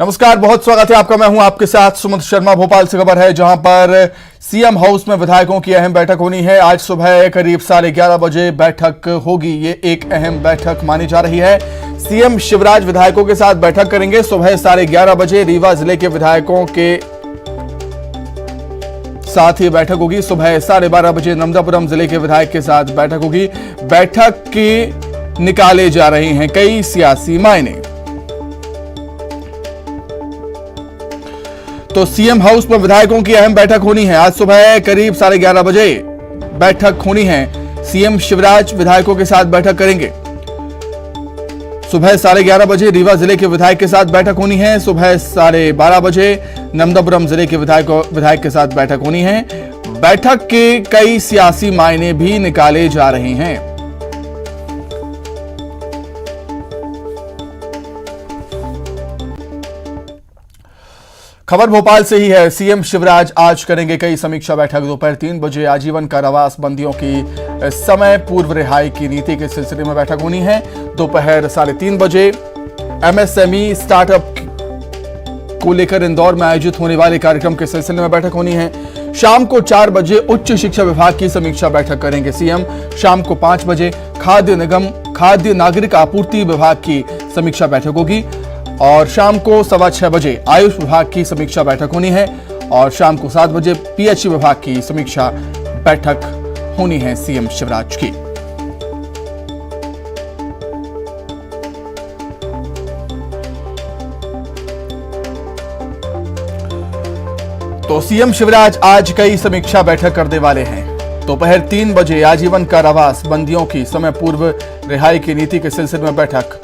नमस्कार, बहुत स्वागत है आपका। मैं हूं आपके साथ सुमंत शर्मा। भोपाल से खबर है जहां पर सीएम हाउस में विधायकों की अहम बैठक होनी है। आज सुबह करीब 11:30 बजे बैठक होगी। ये एक अहम बैठक मानी जा रही है। सीएम शिवराज विधायकों के साथ बैठक करेंगे। सुबह 11:30 बजे रीवा जिले के विधायकों के साथ ही बैठक होगी। सुबह 12:30 बजे नर्मदापुरम जिले के विधायक के साथ बैठक होगी। बैठक के निकाले जा रहे हैं कई सियासी मायने। तो सीएम हाउस पर विधायकों की अहम बैठक होनी है। आज सुबह करीब 11:30 बजे बैठक होनी है। सीएम शिवराज विधायकों के साथ बैठक करेंगे। सुबह 11:30 बजे रीवा जिले के विधायक के साथ बैठक होनी है। सुबह 12:30 बजे नर्मदापुरम जिले के विधायक के साथ बैठक होनी है। बैठक के कई सियासी मायने भी निकाले जा रहे हैं। खबर भोपाल से ही है। सीएम शिवराज आज करेंगे कई समीक्षा बैठक। दोपहर 3 बजे आजीवन कारावास बंदियों की समय पूर्व रिहाई की नीति के सिलसिले में बैठक होनी है। दोपहर 3:30 बजे एमएसएमई स्टार्टअप को लेकर इंदौर में आयोजित होने वाले कार्यक्रम के सिलसिले में बैठक होनी है। शाम को 4 बजे उच्च शिक्षा विभाग की समीक्षा बैठक करेंगे सीएम। शाम को 5 बजे खाद्य निगम खाद्य नागरिक आपूर्ति विभाग की समीक्षा बैठक होगी और शाम को 6:15 बजे आयुष विभाग की समीक्षा बैठक होनी है और शाम को 7 बजे पीएचई विभाग की समीक्षा बैठक होनी है सीएम शिवराज की। तो सीएम शिवराज आज कई समीक्षा बैठक करने वाले हैं। दोपहर 3 बजे आजीवन कारावास बंदियों की समय पूर्व रिहाई की नीति के सिलसिले में बैठक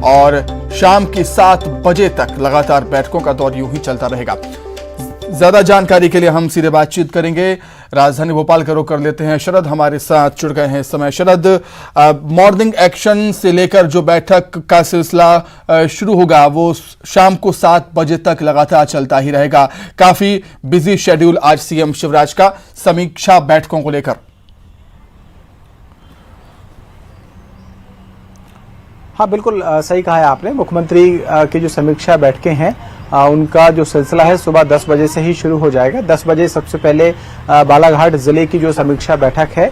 और शाम की 7 बजे तक लगातार बैठकों का दौर यूं ही चलता रहेगा। ज्यादा जानकारी के लिए हम सीधे बातचीत करेंगे। राजधानी भोपाल का रुख कर लेते हैं। शरद हमारे साथ जुड़ गए हैं इस समय। शरद, मॉर्निंग एक्शन से लेकर जो बैठक का सिलसिला शुरू होगा वो शाम को 7 बजे तक लगातार चलता ही रहेगा। काफी बिजी शेड्यूल आज सीएम शिवराज का समीक्षा बैठकों को लेकर। हाँ, बिल्कुल सही कहा है आपने। मुख्यमंत्री की जो समीक्षा बैठकें हैं उनका जो सिलसिला है सुबह 10 बजे से ही शुरू हो जाएगा। 10 बजे सबसे पहले बालाघाट जिले की जो समीक्षा बैठक है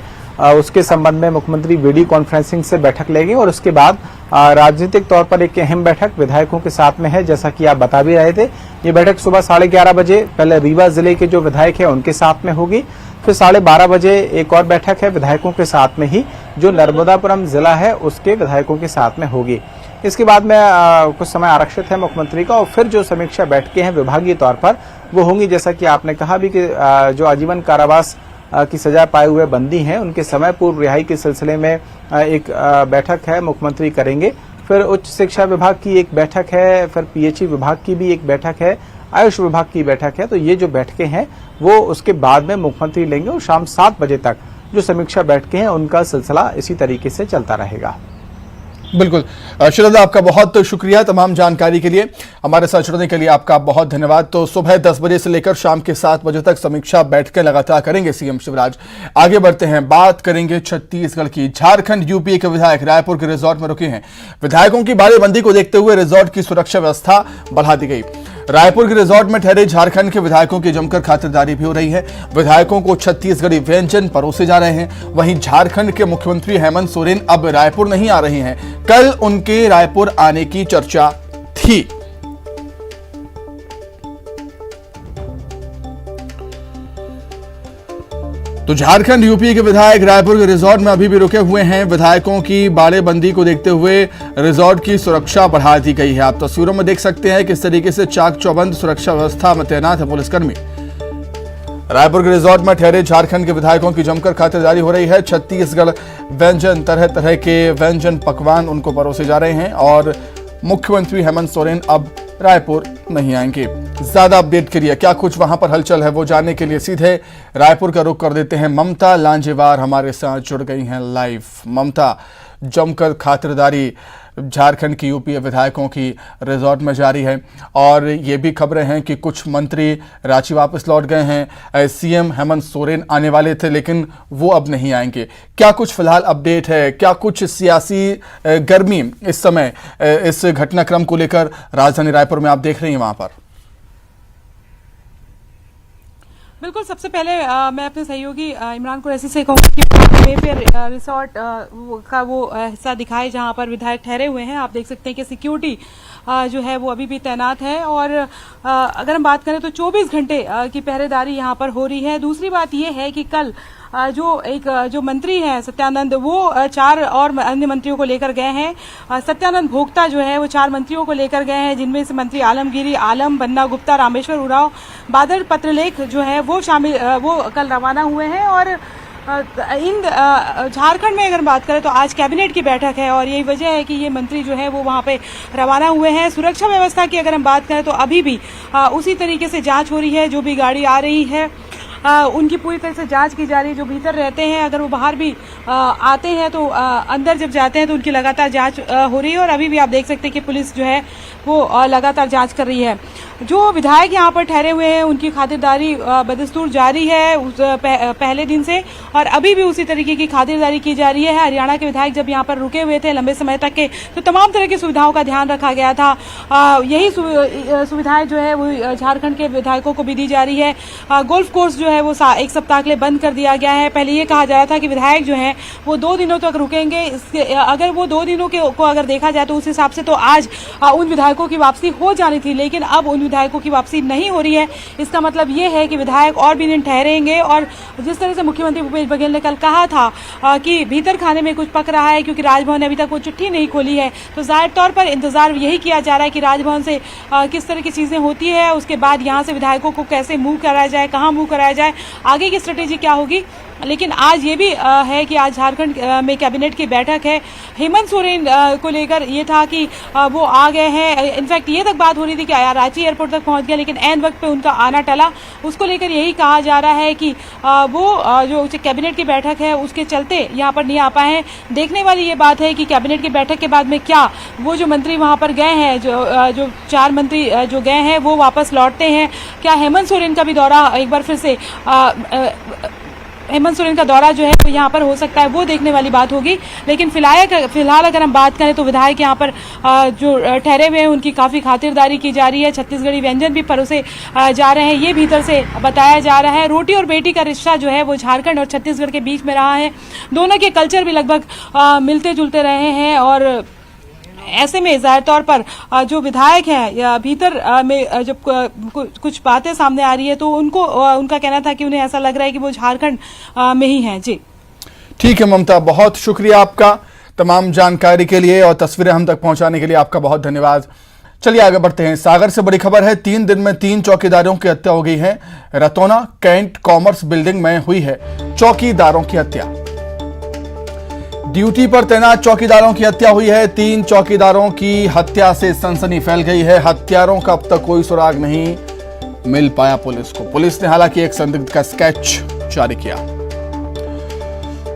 उसके संबंध में मुख्यमंत्री वीडियो कॉन्फ्रेंसिंग से बैठक लेंगे और उसके बाद राजनीतिक तौर पर एक अहम बैठक विधायकों के साथ में है। जैसा कि आप बता भी रहे थे, ये बैठक सुबह 11:30 बजे पहले रीवा जिले के जो विधायक है उनके साथ में होगी। फिर 12:30 बजे एक और बैठक है विधायकों के साथ में ही जो नर्मदापुरम जिला है उसके विधायकों के साथ में होगी। इसके बाद में कुछ समय आरक्षित है मुख्यमंत्री का और फिर जो समीक्षा बैठकें हैं विभागीय तौर पर वो होंगी। जैसा कि आपने कहा भी कि जो आजीवन कारावास की सजा पाए हुए बंदी हैं उनके समय पूर्व रिहाई के सिलसिले में एक बैठक है मुख्यमंत्री करेंगे। फिर उच्च शिक्षा विभाग की एक बैठक है, फिर पीएचई विभाग की भी एक बैठक है, आयुष विभाग की बैठक है। तो ये जो बैठकें हैं वो उसके बाद में मुख्यमंत्री लेंगे और शाम 7 बजे तक जो समीक्षा बैठकें हैं उनका सिलसिला इसी तरीके से चलता रहेगा। बिल्कुल शरद, आपका बहुत शुक्रिया तमाम जानकारी के लिए। हमारे साथ जुड़ने के लिए आपका बहुत धन्यवाद। तो सुबह 10 बजे से लेकर शाम के 7 बजे तक समीक्षा बैठकें लगातार करेंगे सीएम शिवराज। आगे बढ़ते हैं, बात करेंगे छत्तीसगढ़ की। झारखंड यूपी के विधायक रायपुर के रिजॉर्ट में रुके हैं। विधायकों की बाड़ेबंदी को देखते हुए रिजॉर्ट की सुरक्षा व्यवस्था बढ़ा दी गई। रायपुर के रिजॉर्ट में ठहरे झारखंड के विधायकों की जमकर खातिरदारी भी हो रही है। विधायकों को छत्तीसगढ़ी व्यंजन परोसे जा रहे हैं। वहीं झारखंड के मुख्यमंत्री हेमंत सोरेन अब रायपुर नहीं आ रहे हैं। कल उनके रायपुर आने की चर्चा थी। तो झारखंड यूपी के विधायक रायपुर के रिजॉर्ट में अभी भी रुके हुए हैं। विधायकों की बाड़ेबंदी को देखते हुए रिजॉर्ट की सुरक्षा बढ़ा दी गई है। आप तस्वीरों में देख सकते हैं किस तरीके से चाक चौबंद सुरक्षा व्यवस्था में तैनात है पुलिसकर्मी। रायपुर के रिजॉर्ट में ठहरे झारखंड के विधायकों की जमकर खातिरदारी हो रही है। छत्तीसगढ़ व्यंजन, तरह तरह के व्यंजन पकवान उनको परोसे जा रहे हैं और मुख्यमंत्री हेमंत सोरेन अब रायपुर नहीं आएंगे। ज्यादा अपडेट के लिए क्या कुछ वहां पर हलचल है वो जानने के लिए सीधे रायपुर का रुख कर देते हैं। ममता लांजेवार हमारे साथ जुड़ गई हैं लाइव। ममता, जमकर खातिरदारी झारखंड की यूपीए विधायकों की रिजॉर्ट में जारी है और ये भी खबरें हैं कि कुछ मंत्री रांची वापस लौट गए हैं। सीएम हेमंत सोरेन आने वाले थे लेकिन वो अब नहीं आएंगे। क्या कुछ फिलहाल अपडेट है, क्या कुछ सियासी गर्मी इस समय इस घटनाक्रम को लेकर राजधानी रायपुर में आप देख रही हैं वहां पर? बिल्कुल, सबसे पहले मैं अपने सहयोगी इमरान कुरैशी से कहूँगी कि मेफेयर रिसोर्ट का वो हिस्सा दिखाए जहां पर विधायक ठहरे हुए हैं। आप देख सकते हैं कि सिक्योरिटी जो है वो अभी भी तैनात है और अगर हम बात करें तो 24 घंटे की पहरेदारी यहां पर हो रही है। दूसरी बात ये है कि कल जो मंत्री हैं सत्यानंद, वो 4 और अन्य मंत्रियों को लेकर गए हैं। सत्यानंद भोक्ता जो है वो 4 मंत्रियों को लेकर गए हैं, जिनमें से मंत्री आलमगिरी आलम, बन्ना गुप्ता, रामेश्वर उरांव, बादल पत्रलेख जो है वो कल रवाना हुए हैं। और झारखंड में अगर बात करें तो आज कैबिनेट की बैठक है और यही वजह है कि ये मंत्री जो है वो वहां पे रवाना हुए हैं। सुरक्षा व्यवस्था की अगर हम बात करें तो अभी भी उसी तरीके से जांच हो रही है। जो भी गाड़ी आ रही है उनकी पूरी तरह से जांच की जा रही है। जो भीतर रहते हैं अगर वो बाहर भी आते हैं तो अंदर जब जाते हैं तो उनकी लगातार जांच हो रही है और अभी भी आप देख सकते हैं कि पुलिस जो है वो लगातार जांच कर रही है। जो विधायक यहाँ पर ठहरे हुए हैं उनकी खातिरदारी बदस्तूर जारी है पहले दिन से और अभी भी उसी तरीके की खातिरदारी की जा रही है। हरियाणा के विधायक जब यहाँ पर रुके हुए थे लंबे समय तक के, तो तमाम तरह की सुविधाओं का ध्यान रखा गया था। यही सुविधाएं जो है वो झारखंड के विधायकों को भी दी जा रही है। गोल्फ कोर्स जो है वो 1 सप्ताह के लिए बंद कर दिया गया है। पहले ये कहा जा रहा था कि विधायक जो हैं वो 2 दिनों तक रुकेंगे। अगर वो 2 दिनों को अगर देखा जाए तो उस हिसाब से तो आज उन विधायकों की वापसी हो जानी थी, लेकिन अब उन विधायकों की वापसी नहीं हो रही है। इसका मतलब ये है कि विधायक और भी दिन ठहरेंगे और जिस तरह से मुख्यमंत्री भूपेश बघेल ने कल कहा था कि भीतर खाने में कुछ पक रहा है क्योंकि राजभवन ने अभी तक वो चिट्ठी नहीं खोली है, तो जाहिर तौर पर इंतजार यही किया जा रहा है कि राजभवन से किस तरह की चीजें होती है, उसके बाद यहाँ से विधायकों को कैसे मूव कराया जाए, कहाँ मूव कराया जाए, आगे की स्ट्रेटेजी क्या होगी। लेकिन आज ये भी है कि आज झारखंड में कैबिनेट की बैठक है। हेमंत सोरेन को लेकर ये था कि वो आ गए हैं। इनफैक्ट ये तक बात हो रही थी कि रांची एयरपोर्ट तक पहुंच गया, लेकिन ऐन वक्त पे उनका आना टला। उसको लेकर यही कहा जा रहा है कि वो जो कैबिनेट की बैठक है उसके चलते यहाँ पर नहीं आ पाए हैं। देखने वाली ये बात है कि कैबिनेट की बैठक के बाद में क्या वो जो मंत्री वहां पर गए हैं, जो 4 मंत्री जो गए हैं वो वापस लौटते हैं, क्या हेमंत सोरेन का भी दौरा एक बार फिर से हेमंत सोरेन का दौरा जो है वो यहाँ पर हो सकता है, वो देखने वाली बात होगी। लेकिन फिलहाल अगर हम बात करें तो विधायक यहाँ पर जो ठहरे हुए हैं उनकी काफी खातिरदारी की जा रही है। छत्तीसगढ़ी व्यंजन भी परोसे जा रहे हैं, ये भीतर से बताया जा रहा है। रोटी और बेटी का रिश्ता जो है वो झारखंड और छत्तीसगढ़ के बीच में रहा है। दोनों के कल्चर भी लगभग मिलते जुलते रहे हैं और ऐसे में जाहिर तौर पर जो विधायक हैं या भीतर में जब कुछ बातें सामने आ रही है तो उनका कहना था कि उन्हें ऐसा लग रहा है कि वो झारखंड में ही हैं। जी ठीक है ममता, बहुत शुक्रिया आपका तमाम जानकारी के लिए और तस्वीरें हम तक पहुंचाने के लिए आपका बहुत धन्यवाद। चलिए आगे बढ़ते हैं। सागर से बड़ी खबर है, 3 दिन में 3 चौकीदारों की हत्या हो गई है। रतौना कैंट कॉमर्स बिल्डिंग में हुई है चौकीदारों की हत्या। ड्यूटी पर तैनात चौकीदारों की हत्या हुई है। 3 चौकीदारों की हत्या से सनसनी फैल गई है। हत्यारों का अब तक कोई सुराग नहीं मिल पाया पुलिस को। पुलिस ने हालांकि एक संदिग्ध का स्केच जारी किया।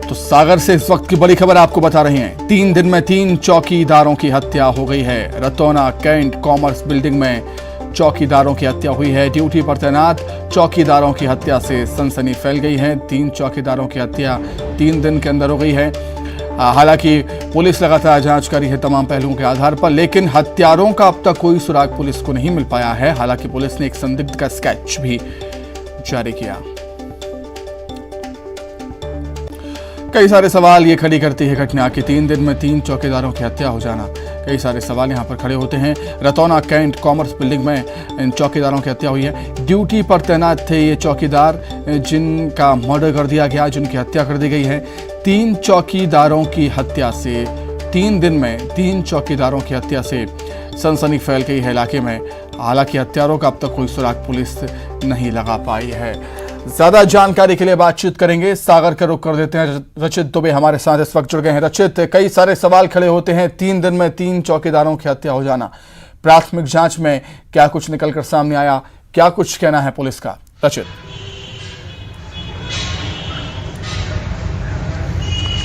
तो सागर से इस वक्त की बड़ी खबर आपको बता रहे हैं, 3 दिन में 3 चौकीदारों की हत्या हो गई है। रतौना कैंट कॉमर्स बिल्डिंग में चौकीदारों की हत्या हुई है। ड्यूटी पर तैनात चौकीदारों की हत्या से सनसनी फैल गई है। 3 चौकीदारों की हत्या 3 दिन के अंदर हो गई है। हालांकि पुलिस लगातार जांच कर रही है तमाम पहलुओं के आधार पर, लेकिन हत्यारों का अब तक कोई सुराग पुलिस को नहीं मिल पाया है। हालांकि पुलिस ने एक संदिग्ध का स्केच भी जारी किया। कई सारे सवाल ये खड़ी करती है घटना कि 3 दिन में 3 चौकीदारों की हत्या हो जाना। कई सारे सवाल यहाँ पर खड़े होते हैं। रतौना कैंट कॉमर्स बिल्डिंग में इन चौकीदारों की हत्या हुई है। ड्यूटी पर तैनात थे ये चौकीदार जिनका मर्डर कर दिया गया, जिनकी हत्या कर दी गई है। 3 चौकीदारों की हत्या से 3 दिन में 3 चौकीदारों की हत्या से सनसनी फैल गई है इलाके में। हालांकि हत्यारों का अब तक कोई सुराग पुलिस नहीं लगा पाई है। ज्यादा जानकारी के लिए बातचीत करेंगे, सागर का रुख कर देते हैं। रचित दुबे हमारे साथ इस वक्त जुड़ गए हैं। रचित, कई सारे सवाल खड़े होते हैं, 3 दिन में 3 चौकीदारों की हत्या हो जाना। प्राथमिक जांच में क्या कुछ निकलकर सामने आया, क्या कुछ कहना है पुलिस का? रचित।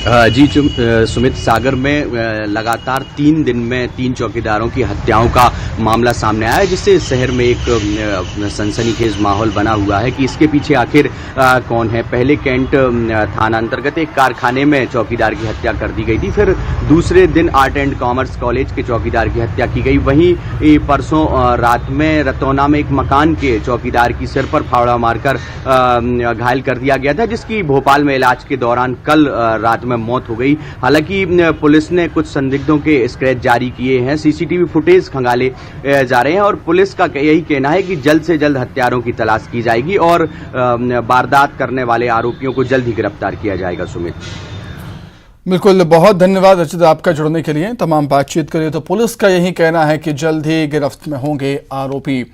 जी सुमित, सागर में लगातार 3 दिन में 3 चौकीदारों की हत्याओं का मामला सामने आया है, जिससे शहर में एक सनसनीखेज माहौल बना हुआ है कि इसके पीछे आखिर कौन है। पहले कैंट थाना अंतर्गत एक कारखाने में चौकीदार की हत्या कर दी गई थी, फिर दूसरे दिन आर्ट एंड कॉमर्स कॉलेज के चौकीदार की हत्या की गई। वहीं परसों रात में रतौना में एक मकान के चौकीदार की सिर पर फावड़ा मारकर घायल कर दिया गया था, जिसकी भोपाल में इलाज के दौरान कल रात में मौत हो गई। हालांकि पुलिस ने कुछ संदिग्धों के स्केच जारी किए हैं, सीसीटीवी फुटेज खंगाले जा रहे हैं और पुलिस का यही कहना है कि जल्द से जल्द हत्यारों की तलाश की जाएगी और वारदात करने वाले आरोपियों को जल्द ही गिरफ्तार किया जाएगा। सुमित, बिल्कुल, बहुत धन्यवाद अर्चित आपका जुड़ने के लिए। तमाम बातचीत करें तो पुलिस का यही कहना है कि जल्द ही गिरफ्त में होंगे आरोपी।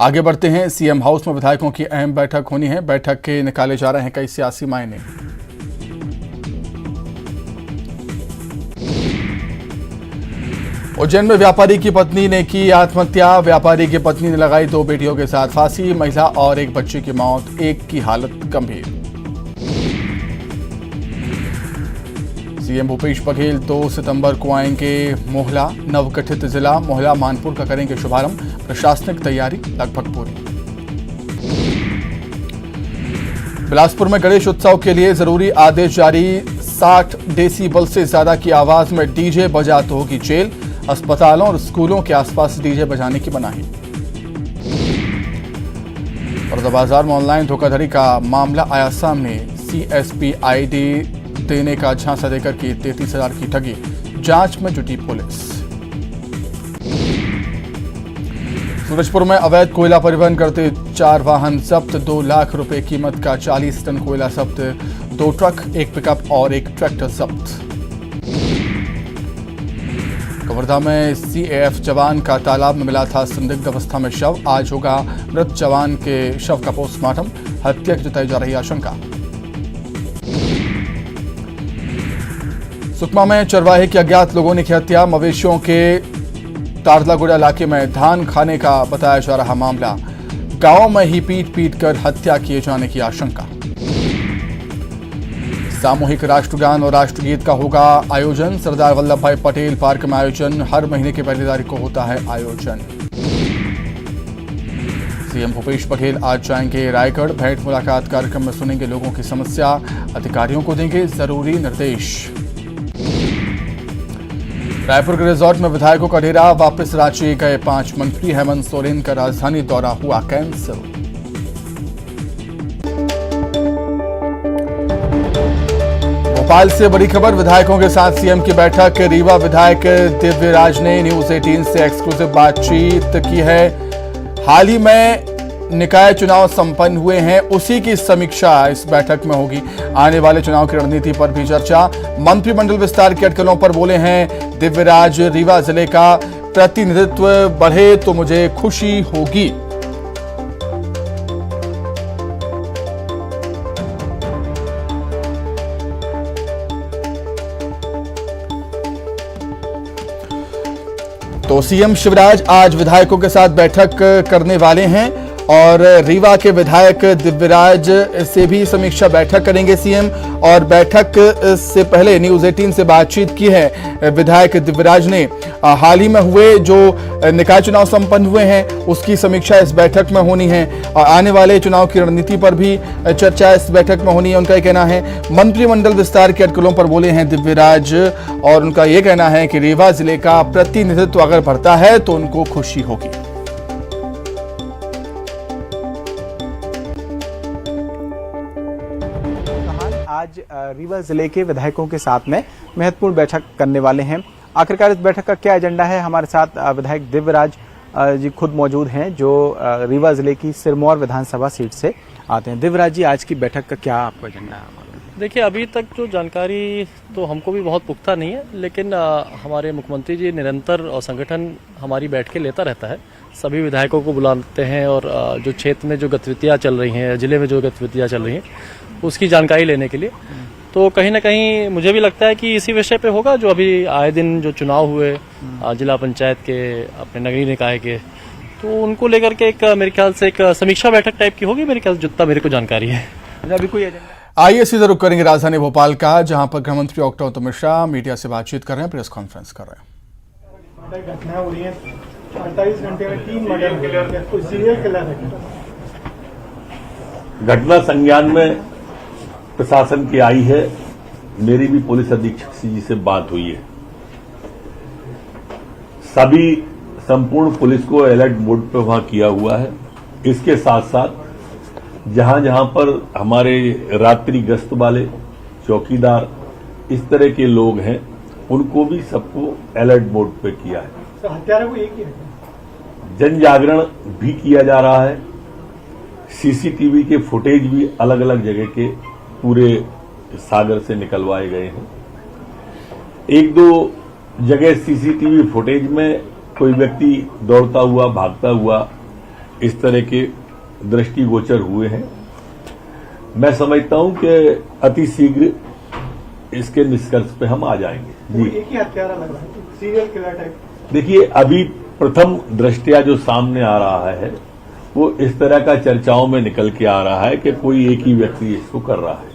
आगे बढ़ते हैं। सीएम हाउस में विधायकों की अहम बैठक होनी है। बैठक के निकाले जा रहे हैं कई सियासी मायने। उज्जैन में व्यापारी की पत्नी ने की आत्महत्या। व्यापारी की पत्नी ने लगाई 2 बेटियों के साथ फांसी। महिला और एक बच्चे की मौत, एक की हालत गंभीर। सीएम भूपेश बघेल 2 सितंबर को आएंगे मोहला। नवगठित जिला मोहला मानपुर का करेंगे शुभारंभ। प्रशासनिक तैयारी लगभग पूरी। बिलासपुर में गणेश उत्सव के लिए जरूरी आदेश जारी। 60 डेसिबल से ज्यादा की आवाज में डीजे बजा तो होगी जेल। अस्पतालों और स्कूलों के आसपास डीजे बजाने की मनाही। बलौदाबाजार में ऑनलाइन धोखाधड़ी का मामला आया सामने। सीएसपी आईडी देने का झांसा देकर की 33,000 की ठगी। जांच में जुटी पुलिस। सूरजपुर में अवैध कोयला परिवहन करते 4 वाहन जब्त। 2 लाख रुपए कीमत का 40 टन कोयला जब्त। 2 ट्रक, 1 पिकअप और 1 ट्रैक्टर जब्त। कवर्धा में सीएएफ जवान का तालाब में मिला था संदिग्ध अवस्था में शव। आज होगा मृत जवान के शव का पोस्टमार्टम। हत्या की जताई जा रही आशंका। सुकमा में चरवाहे की अज्ञात लोगों ने की हत्या। मवेशियों के तारलागुड़ा इलाके में धान खाने का बताया जा रहा मामला। गांव में ही पीट कर हत्या किए जाने की आशंका। सामूहिक राष्ट्रगान और राष्ट्रगीत का होगा आयोजन। सरदार वल्लभ भाई पटेल पार्क में आयोजन। हर महीने की 1 तारीख को होता है आयोजन। सीएम भूपेश बघेल आज जाएंगे रायगढ़। भेंट मुलाकात कार्यक्रम में सुनेंगे लोगों की समस्या। अधिकारियों को देंगे जरूरी निर्देश। रायपुर के रिजॉर्ट में विधायकों का डेरा। वापस रांची गए 5 मंत्री। हेमंत सोरेन का राजधानी दौरा हुआ कैंसिल। भोपाल से बड़ी खबर। विधायकों के साथ सीएम की बैठक। रीवा विधायक दिव्यराज ने न्यूज 18 से एक्सक्लूसिव बातचीत की है। हाल ही में निकाय चुनाव संपन्न हुए हैं, उसी की समीक्षा इस बैठक में होगी। आने वाले चुनाव की रणनीति पर भी चर्चा। मंत्रिमंडल विस्तार की अटकलों पर बोले हैं दिव्यराज। रीवा जिले का प्रतिनिधित्व बढ़े तो मुझे खुशी होगी। तो सीएम शिवराज आज विधायकों के साथ बैठक करने वाले हैं और रीवा के विधायक दिव्यराज से भी समीक्षा बैठक करेंगे सीएम। और बैठक से पहले न्यूज 18 से बातचीत की है विधायक दिव्यराज ने। हाल ही में हुए जो निकाय चुनाव संपन्न हुए हैं उसकी समीक्षा इस बैठक में होनी है और आने वाले चुनाव की रणनीति पर भी चर्चा इस बैठक में होनी है। उनका ये कहना है। मंत्रिमंडल विस्तार के अटकलों पर बोले हैं दिव्यराज और उनका ये कहना है कि रीवा जिले का प्रतिनिधित्व अगर बढ़ता है तो उनको खुशी होगी। आज रीवा जिले के विधायकों के साथ में महत्वपूर्ण बैठक करने वाले हैं। आखिरकार इस बैठक का क्या एजेंडा है, हमारे साथ विधायक दिव्यराज जी खुद मौजूद हैं जो रीवा जिले की सिरमौर विधानसभा सीट से आते हैं। दिव्यराज जी, आज की बैठक का क्या आपका एजेंडा है? देखिए, अभी तक जो जानकारी तो हमको भी बहुत पुख्ता नहीं है, लेकिन हमारे मुख्यमंत्री जी निरंतर और संगठन हमारी बैठकें लेता रहता है। सभी विधायकों को बुलाते हैं और जो क्षेत्र में जो गतिविधियाँ चल रही हैं, जिले में जो गतिविधियाँ चल रही हैं, उसकी जानकारी लेने के लिए। तो कहीं ना कहीं मुझे भी लगता है कि इसी विषय पे होगा। जो अभी आए दिन जो चुनाव हुए जिला पंचायत के, अपने नगरीय निकाय के, तो उनको लेकर के एक मेरे ख्याल से एक समीक्षा बैठक टाइप की होगी, मेरे ख्याल से जितना मेरे को जानकारी है। अभी कोई एजेंडा आइए सीधा रुक करेंगे राजधानी भोपाल का, जहां पर गृह मंत्री डॉक्टर उत्तम मिश्रा मीडिया से बातचीत कर रहे हैं, प्रेस कॉन्फ्रेंस कर रहे हैं। घटना हो रही है, 48 घंटे में 3 मर्डर, कोई सीरियल किलर है। घटना संज्ञान में प्रशासन की आई है। मेरी भी पुलिस अधीक्षक जी से बात हुई है। सभी संपूर्ण पुलिस को अलर्ट मोड पर वहां किया हुआ है। इसके साथ साथ जहां जहां पर हमारे रात्रि गश्त वाले चौकीदार इस तरह के लोग हैं, उनको भी सबको अलर्ट मोड पे किया है। तो हत्यारा को एक ही है। जन जागरण भी किया जा रहा है। सीसीटीवी के फुटेज भी अलग अलग जगह के पूरे सागर से निकलवाए गए हैं। एक दो जगह सीसीटीवी फुटेज में कोई व्यक्ति दौड़ता हुआ, भागता हुआ इस तरह के दृष्टिगोचर हुए हैं। मैं समझता हूं कि अति शीघ्र इसके निष्कर्ष पे हम आ जाएंगे। जी, एक ही हत्यारा लग रहा है, सीरियल किलर टाइप। देखिए, अभी प्रथम दृष्टया जो सामने आ रहा है वो इस तरह का चर्चाओं में निकल के आ रहा है कि कोई एक ही व्यक्ति इसको कर रहा है,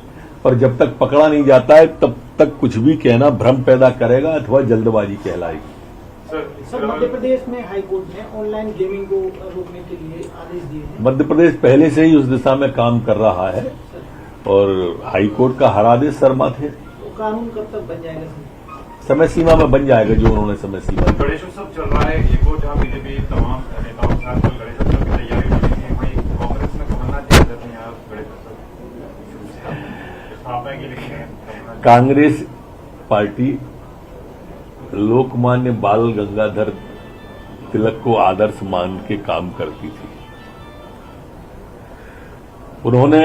पर जब तक पकड़ा नहीं जाता है तब तक कुछ भी कहना भ्रम पैदा करेगा अथवा जल्दबाजी कहलाएगी। सर, मध्य प्रदेश में हाई कोर्ट ने ऑनलाइन गेमिंग को रोकने के लिए आदेश दिए हैं। मध्य प्रदेश पहले से ही उस दिशा में काम कर रहा है और हाई कोर्ट का हर आदेश शर्मा थे। तो कानून कब तक बन जाएगा? समय सीमा में बन जाएगा जो उन्होंने समय सीमा दी। गणेशोत्सव चल रहा है, एक और जहां बीजेपी तमाम नेताओं के साथ गणेशोत्सव की तैयारी कर रही है, वहीं कांग्रेस में कमलनाथ जी रहते हैं यहाँ गणेशोत्सव स्थापना के लिए। कांग्रेस पार्टी लोकमान्य बाल गंगाधर तिलक को आदर्श मान के काम करती थी। उन्होंने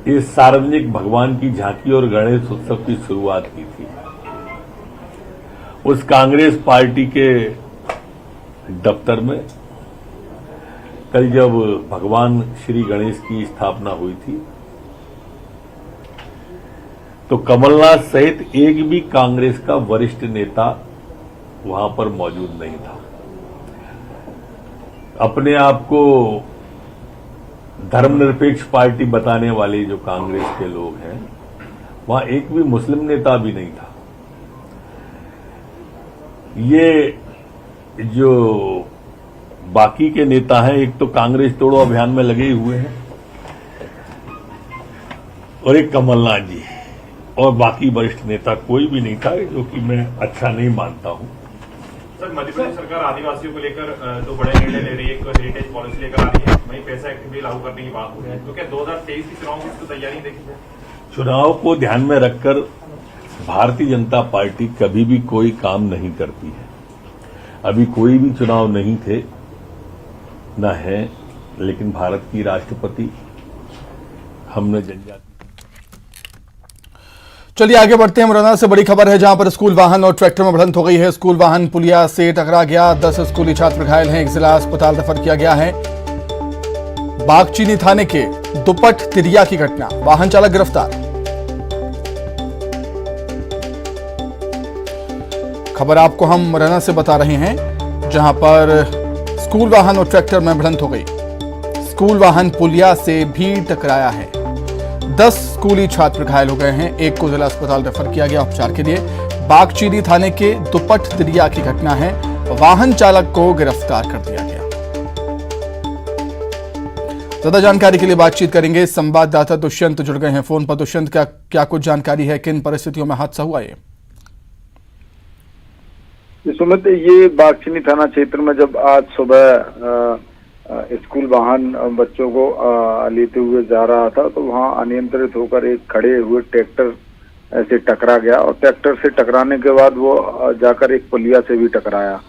इस सार्वजनिक भगवान की झांकी और गणेश उत्सव की शुरुआत की थी। उस कांग्रेस पार्टी के दफ्तर में कल जब भगवान श्री गणेश की स्थापना हुई थी तो कमलनाथ सहित एक भी कांग्रेस का वरिष्ठ नेता वहां पर मौजूद नहीं था। अपने आप को धर्मनिरपेक्ष पार्टी बताने वाले जो कांग्रेस के लोग हैं, वहां एक भी मुस्लिम नेता भी नहीं था। ये जो बाकी के नेता हैं, एक तो कांग्रेस तोड़ो अभियान में लगे हुए हैं और एक कमलनाथ जी, और बाकी वरिष्ठ नेता कोई भी नहीं था, जो कि मैं अच्छा नहीं मानता हूं। सर, मध्य प्रदेश सरकार आदिवासियों को लेकर 2 बड़े निर्णय ले रही है। एक हेरिटेज पॉलिसी लेकर आ रही है, वहीं पैसा एक्ट भी लागू करने की बात हो रही है। तो क्या 2023 की चुनाव की तैयारी देखी है? चुनाव को ध्यान में रखकर भारतीय जनता पार्टी कभी भी कोई काम नहीं करती है। अभी कोई भी चुनाव नहीं थे, न है, लेकिन भारत की राष्ट्रपति हमने जनजाति। चलिए आगे बढ़ते हैं। मुरैना से बड़ी खबर है, जहां पर स्कूल वाहन और ट्रैक्टर में भिड़ंत हो गई है। स्कूल वाहन पुलिया से टकरा गया, 10 स्कूली छात्र घायल हैं, एक जिला अस्पताल रेफर किया गया है। बागचीनी थाने के दुपट तिरिया की घटना, वाहन चालक गिरफ्तार। खबर आपको हम मुरैना से बता रहे हैं, जहां पर स्कूल वाहन और ट्रैक्टर में भिड़ंत हो गई। स्कूल वाहन पुलिया से भी टकराया है, 10 स्कूली छात्र घायल हो गए हैं, एक को जिला अस्पताल रेफर किया गया उपचार के लिए। बागचीनी थाने के दुपट तिरिया की घटना है, वाहन चालक को गिरफ्तार कर दिया गया। ज्यादा जानकारी के लिए बातचीत करेंगे, संवाददाता दुष्यंत जुड़ गए हैं फोन पर। दुष्यंत, क्या कुछ जानकारी है, किन परिस्थितियों में हादसा हुआ ये? सुमित, ये बागचीनी थाना क्षेत्र में जब आज सुबह स्कूल वाहन बच्चों को लेते हुए जा रहा था तो वहां अनियंत्रित होकर एक खड़े हुए ट्रैक्टर से टकरा गया, और ट्रैक्टर से टकराने के बाद वो जाकर एक पुलिया से भी टकराया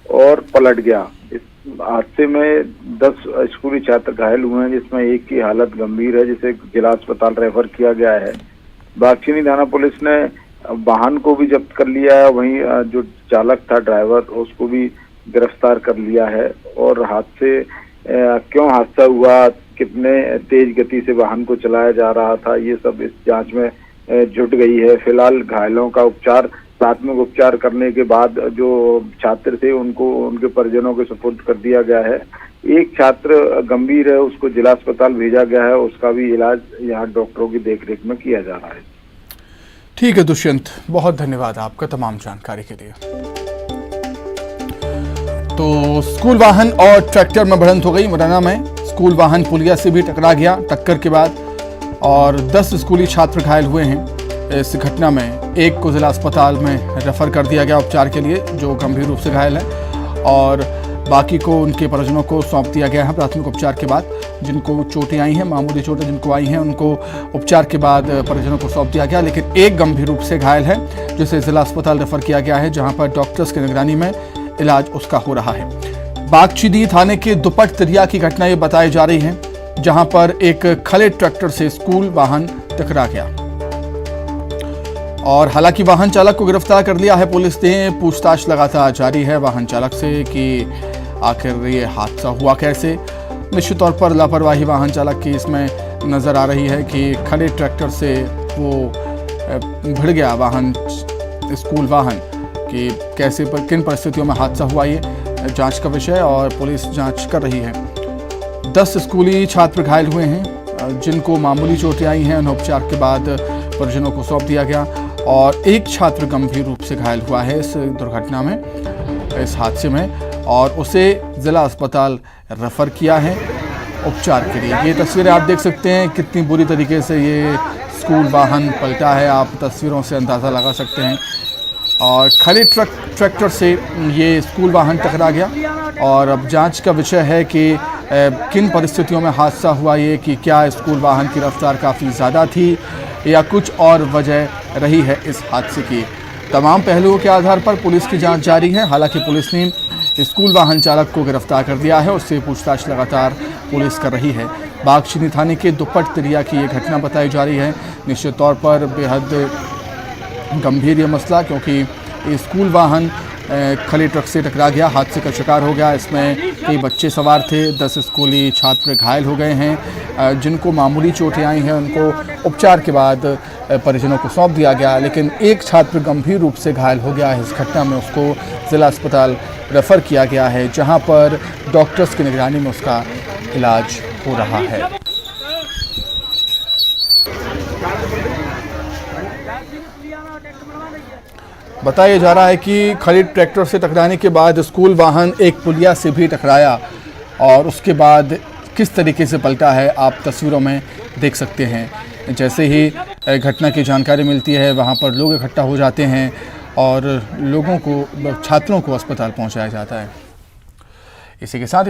और पलट गया। इस हादसे में 10 स्कूली छात्र घायल हुए हैं, जिसमें एक की हालत गंभीर है, जिसे जिला अस्पताल रेफर किया गया है। बागचीनी थाना पुलिस ने वाहन को भी जब्त कर लिया है, वहीं जो चालक था ड्राइवर उसको भी गिरफ्तार कर लिया है। और हादसे क्यों हादसा हुआ, कितने तेज गति से वाहन को चलाया जा रहा था, ये सब इस जांच में जुट गई है। फिलहाल घायलों का उपचार, प्राथमिक उपचार करने के बाद जो छात्र थे उनको उनके परिजनों के सुपुर्द कर दिया गया है। एक छात्र गंभीर है, उसको जिला अस्पताल भेजा गया है, उसका भी इलाज यहाँ डॉक्टरों की देखरेख में किया जा रहा है। ठीक है दुष्यंत, बहुत धन्यवाद आपका तमाम जानकारी के लिए। तो स्कूल वाहन और ट्रैक्टर में भिड़ंत हो गई मुरैना में। स्कूल वाहन पुलिया से भी टकरा गया टक्कर के बाद और 10 स्कूली छात्र घायल हुए हैं। इस घटना में एक को जिला अस्पताल में रेफर कर दिया गया उपचार के लिए, जो गंभीर रूप से घायल है, और बाकी को उनके परिजनों को सौंप दिया गया है प्राथमिक उपचार के बाद। जिनको चोटें आई हैं, मामूली चोटें जिनको आई हैं, उनको उपचार के बाद परिजनों को सौंप दिया गया। लेकिन एक गंभीर रूप से घायल है, जिसे जिला अस्पताल रेफर किया गया है, जहां पर डॉक्टर्स की निगरानी में इलाज उसका हो रहा है। बागचीनी थाने के दुपट तिरिया की घटना ये बताई जा रही है, जहां पर एक खड़े ट्रैक्टर से स्कूल वाहन टकरा गया और हालांकि वाहन चालक को गिरफ्तार कर लिया है पुलिस ने। पूछताछ लगातार जारी है वाहन चालक से कि आखिर ये हादसा हुआ कैसे। निश्चित तौर पर लापरवाही वाहन चालक की इसमें नजर आ रही है कि खड़े ट्रैक्टर से वो भिड़ गया वाहन, स्कूल वाहन, कि कैसे किन परिस्थितियों में हादसा हुआ, ये जांच का विषय और पुलिस जांच कर रही है। 10 स्कूली छात्र घायल हुए हैं, जिनको मामूली चोटें आई हैं, उन्हें उपचार के बाद परिजनों को सौंप दिया गया और एक छात्र गंभीर रूप से घायल हुआ है इस दुर्घटना में, इस हादसे में, और उसे जिला अस्पताल रेफर किया है उपचार के लिए। ये तस्वीरें आप देख सकते हैं कितनी बुरी तरीके से ये स्कूल वाहन पलटा है, आप तस्वीरों से अंदाज़ा लगा सकते हैं। और खड़े ट्रैक्टर से ये स्कूल वाहन टकरा गया और अब जांच का विषय है कि किन परिस्थितियों में हादसा हुआ ये, कि क्या स्कूल वाहन की रफ्तार काफ़ी ज़्यादा थी या कुछ और वजह रही है इस हादसे की। तमाम पहलुओं के आधार पर पुलिस की जांच जारी है। हालांकि पुलिस ने स्कूल वाहन चालक को गिरफ्तार कर दिया है, उससे पूछताछ लगातार पुलिस कर रही है। बागचीनी थाने के दुपट तिरिया की ये घटना बताई जा रही है। निश्चित तौर पर बेहद गंभीर ये मसला, क्योंकि स्कूल वाहन खड़े ट्रक से टकरा गया, हादसे का शिकार हो गया। इसमें कई बच्चे सवार थे, 10 स्कूली छात्र घायल हो गए हैं, जिनको मामूली चोटें आई हैं, उनको उपचार के बाद परिजनों को सौंप दिया गया। लेकिन एक छात्र गंभीर रूप से घायल हो गया है इस घटना में, उसको जिला अस्पताल रेफर किया गया है, जहां पर डॉक्टर्स की निगरानी में उसका इलाज हो रहा है। बताया जा रहा है कि खड़े ट्रैक्टर से टकराने के बाद स्कूल वाहन एक पुलिया से भी टकराया और उसके बाद किस तरीके से पलटा है आप तस्वीरों में देख सकते हैं। जैसे ही घटना की जानकारी मिलती है, वहां पर लोग इकट्ठा हो जाते हैं और लोगों को, छात्रों को अस्पताल पहुंचाया जाता है। इसी के साथ